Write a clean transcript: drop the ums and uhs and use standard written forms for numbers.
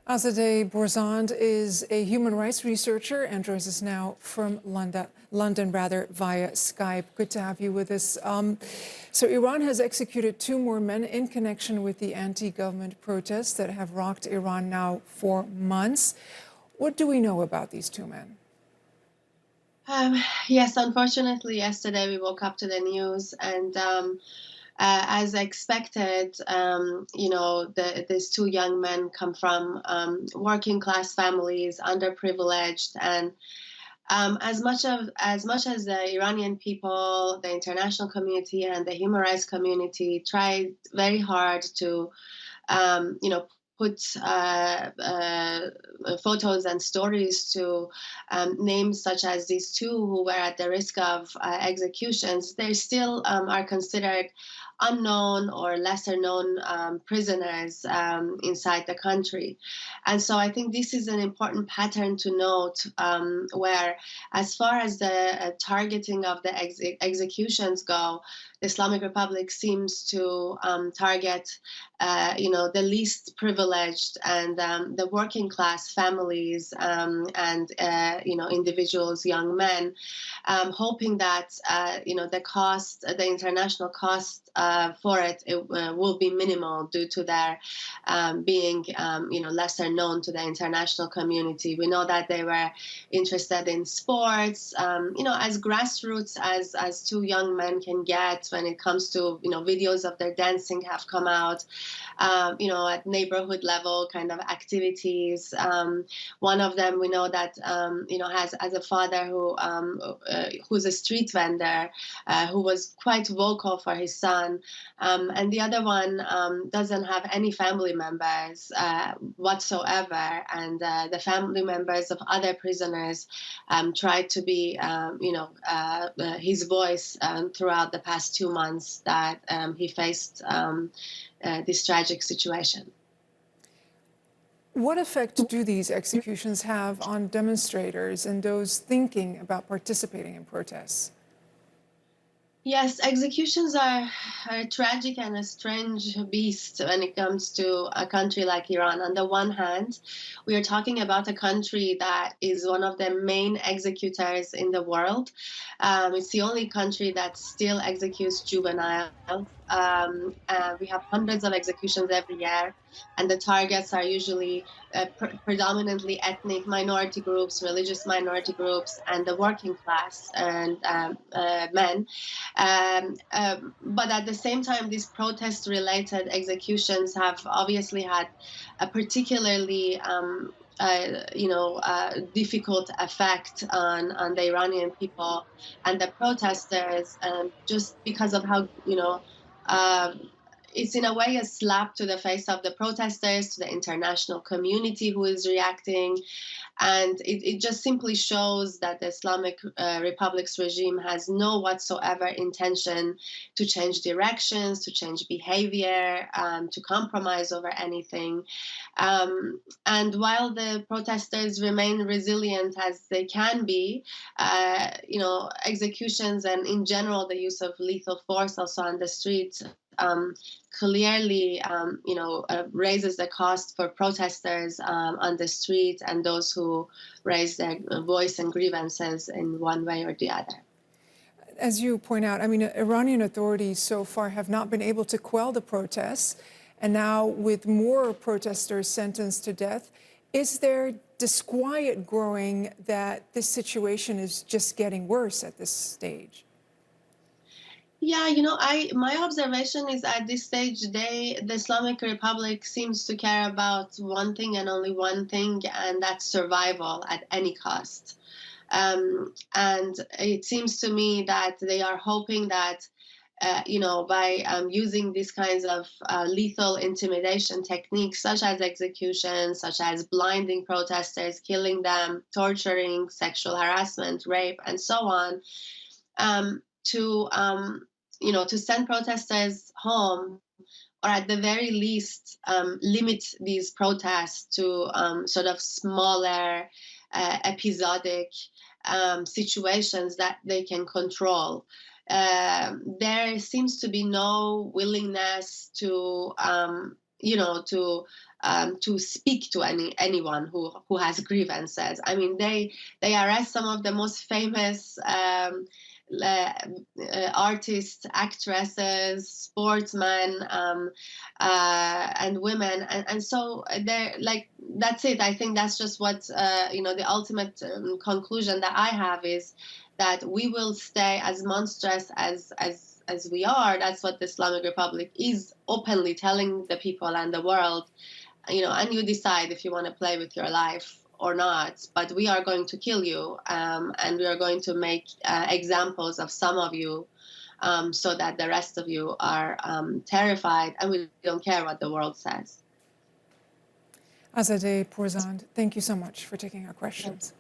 Azadeh Pourzand is a human rights researcher and joins us now from London, via Skype. Good to have you with us. So Iran has executed two more men in connection with the anti-government protests that have rocked Iran now for months. What do we know about these two men? Yes, unfortunately, yesterday we woke up to the news, and as expected, these two young men come from working class families, underprivileged, and as much as the Iranian people, the international community, and the human rights community tried very hard to put photos and stories to names such as these two who were at the risk of executions, they still are considered unknown or lesser known prisoners inside the country. And so I think this is an important pattern to note, where, as far as the targeting of the executions go, the Islamic Republic seems to target the least privileged and the working class families, and individuals, young men, hoping that the international cost for it will be minimal due to their being lesser known to the international community. We know that they were interested in sports, as grassroots as two young men can get when it comes to videos of their dancing have come out, at neighborhood level kind of activities. One of them we know that has a father who's a street vendor, who was quite vocal for his son, and the other one doesn't have any family members whatsoever, and the family members of other prisoners tried to be his voice throughout the past 2 months that he faced this tragic situation. What effect do these executions have on demonstrators and those thinking about participating in protests? Yes, executions are a tragic and a strange beast when it comes to a country like Iran. On the one hand, we are talking about a country that is one of the main executors in the world. It's the only country that still executes juveniles. We have hundreds of executions every year, and the targets are usually predominantly ethnic minority groups, religious minority groups, and the working class and men. But at the same time, these protest-related executions have obviously had a particularly difficult effect on the Iranian people and the protesters, just because of how uh, it's in a way a slap to the face of the protesters, to the international community who is reacting, and it just simply shows that the Islamic Republic's regime has no whatsoever intention to change directions, to change behavior, to compromise over anything. And while the protesters remain resilient as they can be, executions and in general the use of lethal force also on the streets clearly, raises the cost for protesters on the street and those who raise their voice and grievances in one way or the other. As you point out, I mean, Iranian authorities so far have not been able to quell the protests. And now, with more protesters sentenced to death, is there disquiet growing that this situation is just getting worse at this stage? Yeah, my observation is at this stage, the Islamic Republic seems to care about one thing and only one thing, and that's survival at any cost. And it seems to me that they are hoping that, by using these kinds of lethal intimidation techniques, such as execution, such as blinding protesters, killing them, torturing, sexual harassment, rape, and so on, to send protesters home, or at the very least limit these protests to sort of smaller, episodic situations that they can control. There seems to be no willingness to to speak to anyone who has grievances. I mean, they arrest some of the most famous uh, artists, actresses, sportsmen, and women, and so they're like, that's it. I think that's just what the ultimate conclusion that I have is that we will stay as monstrous as we are. That's what the Islamic Republic is openly telling the people and the world. And you decide if you want to play with your life or not, but we are going to kill you, and we are going to make examples of some of you, so that the rest of you are terrified, and we don't care what the world says. Azadeh Pourzand, thank you so much for taking our questions.